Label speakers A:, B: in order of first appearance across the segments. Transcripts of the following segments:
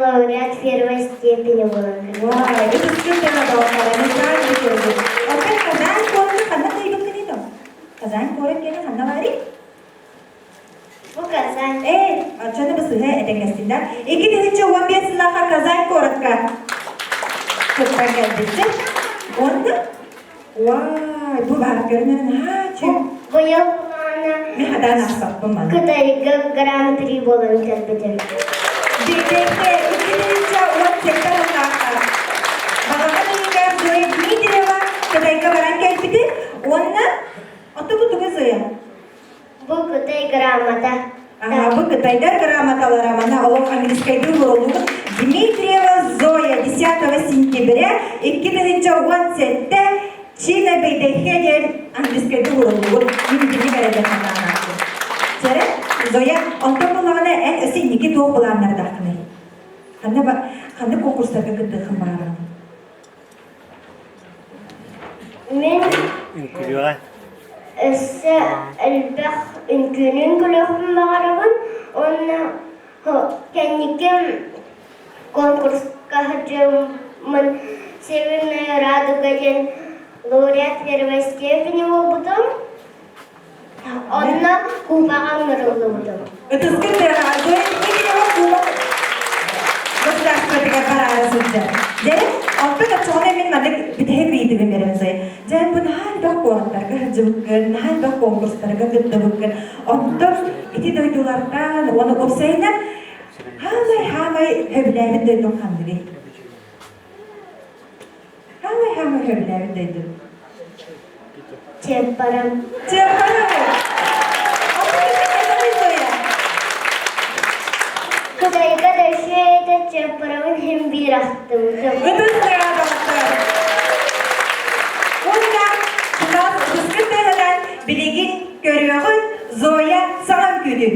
A: лауреат первой степени была.
B: Вау, это сколько надо было, не знаю, что это. А как Казань коротко, ханна кайдук кенидо? Казань коротко кена ханна вари?
A: В Казань.
B: Ачана басыга этекестинда. Эки тенче уамбесилаха Казань коротко. Кутта келдисе. Онда? Вау, бу баркернен хачу.
A: Боял плана.
B: Мен хадан асаппын мана.
A: Кытайга гран-при болын тербедем.
B: Директе, ученица от сектора Саха. Балаканинга Зоя Дмитриева, Кытайга баран келбиди. Онна, оту-бутуга Зоя.
A: Бу Кытай грамота.
B: Бу Кытайдар грамоталары мана олог английскайдын урулугу Дмитриева Зоя 10 сентября 2017-те Чина бейдехеден английскайдын урулугу юридини береден хананасы. Сere Зоя онтон буллагана эн өсенники тоқ буланнар дахны. Ханна конкурстарга кыттыхын баарам.
A: Мен Өссө элбэх үнкүнүн күлөхүн бағарабын, онна кенникем конкурска хыджымын Северная Радуга ден лауреат первой степени болбутум, онна кубаган нырылды бутум.
B: Это сколько Зоя Дмитриева куба государственная барарасынча. Дere онтон ачоғана мен мадык битеге бейдігі мерен Зоя. Дere бұн хальбақ қораттарға хыджыбықкын, хальбақ конкурстарға гыттыбықкын. Онтон ити дойдулардан, оны опсайынан хамай хөбіләвін дойдың қандығы. Хамай хөбіләвін дойдың.
A: Чеппарам. Кытайга дөші еді чеппарамын хем бир ақтым.
B: Это сырадалықтар. Онда құнас күскін тәлінен білеген көріғын Зоя саған күді.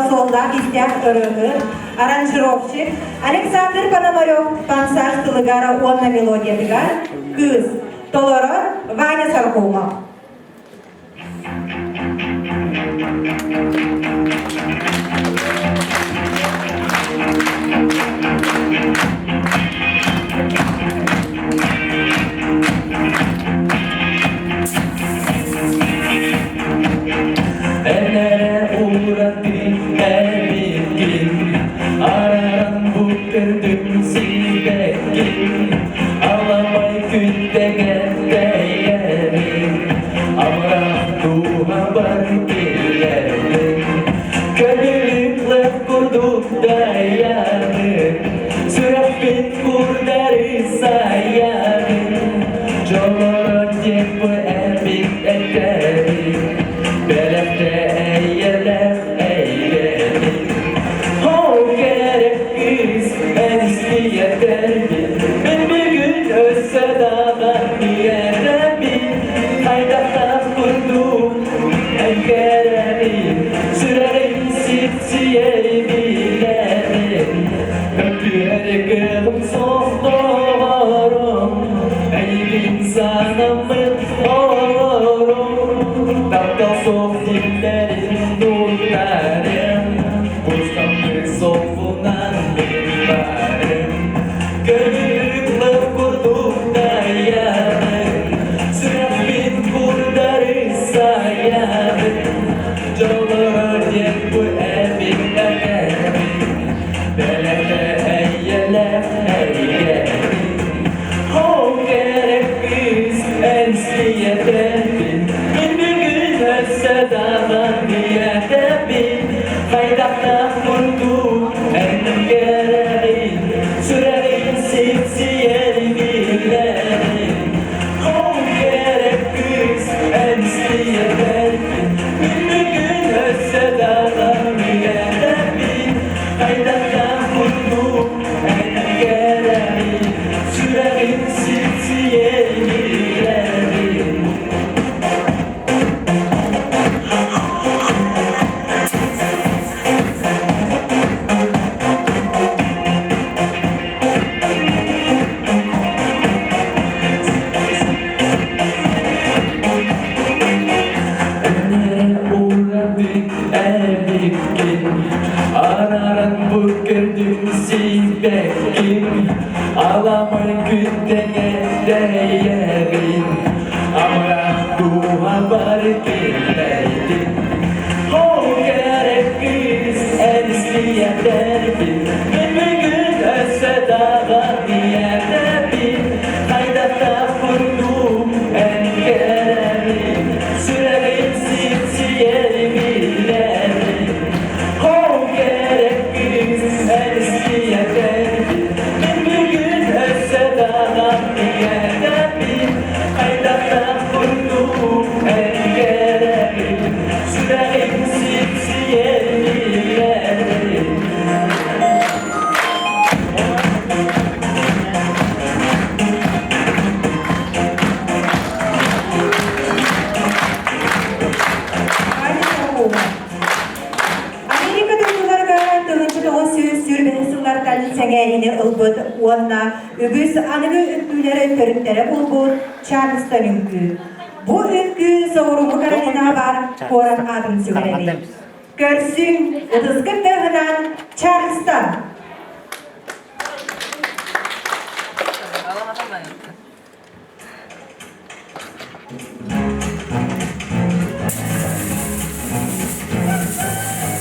B: солда истях ырыгы, аранжировщик, Александр Пономарев, пансаж тылыгара онна мелодиядыгар, кыз, толора Ваня Саркумов. Bu ünkü soğurumu kararına var, koran adım söyledi. Görsün, ıtıskın tığınan Charleston.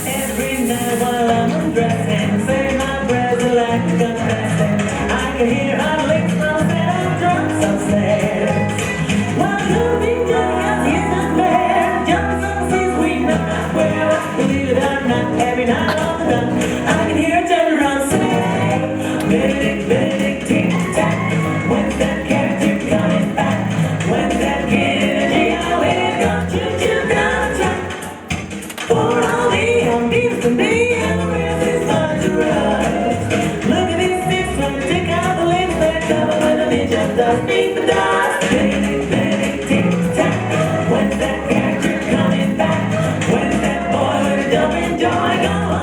C: Every night while I'm undressing, say my prayers like a confessing. I can hear her lips now that I'm drunk upstairs. While you've been doing us in the bed, Johnson says we know where I believe it or not. Every night on the dot, I can hear her turn around say, Benedict, Benedict, tick tack. When's that character coming back? When's that kid energy? I wait, don't you down, Jack. For all the ambience to me, and the rest is fun to rush. Look at these six, when you take out the links, they're double with a ninja dust, beat the dust. Benedict, Benedict, tick tack. When's that character coming back? When's that boy with a jumping jaw? I go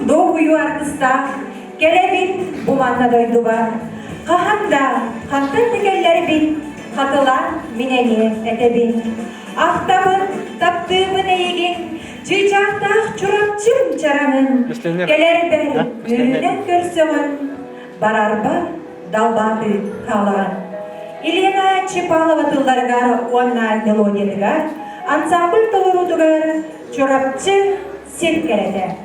B: Долгую артыста керебин буланна дойдуба. Каханда хантын текеллери бин катыла минени этебин. Ахтабын таптыбын эйген чыйчактах чурапчын чаранын. Келер бер үрүнен көрсөңөн барарба далбаты калаган. Елена Чепалова тылдаргар уанна мелодиядыгар ансамбль толорудугар Чурапчы сеткерете.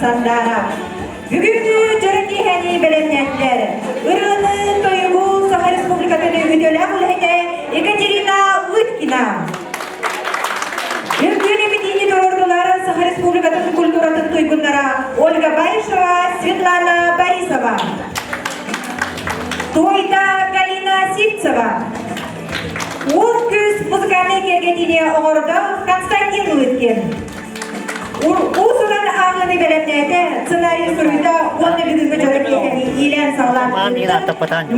D: Sandara. Bugünkü Jörgiheni belenetler. Irını toyumu Saha Respublikası'nın müdürlüğü bulhene Ekaterina Lytkina. Bugünü bitini doğurdular Saha Respublikası'nın kulturatın toygunlara Olga Baysheva, Svetlana Borisova. Toyda Galina Sivtseva. Он күз музыкальный кергетине оңорда Константин Лыткин. Уус-уран аңлыны белемнәте сценарий сүрүдә онны бүгүнгө жөрөк екени илен салган.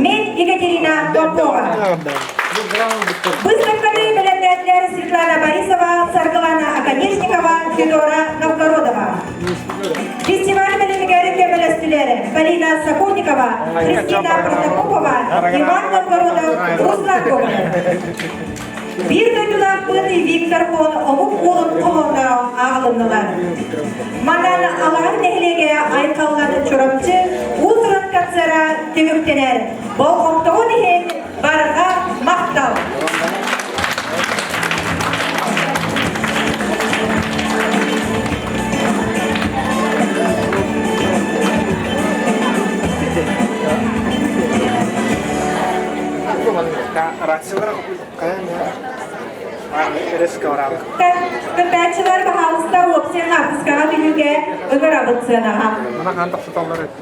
D: Мен Екатерина Попова. Выставканы белемнәтләр Светлана Борисова, Саргылана Акадешникова, Федора Новгородова. Фестиваль белемгәре кемелестүләре Полина Сокольникова, Кристина Протопопова, Иван Новгородов, Руслан Гоголев. Bir duydular bunu Viktor Fon omuk olun oğulları ağılındılar. Mandan Allah'ın nehlege Ayxallan'ı Çurapçı uus-уран katsara tümüktener. Bol oktoğun ihen barıға maqtal. Кытайчылар бахалыста опсен арпыскаға дүнүге ыгыр абытсынаға.
E: Mana kantak setelah itu.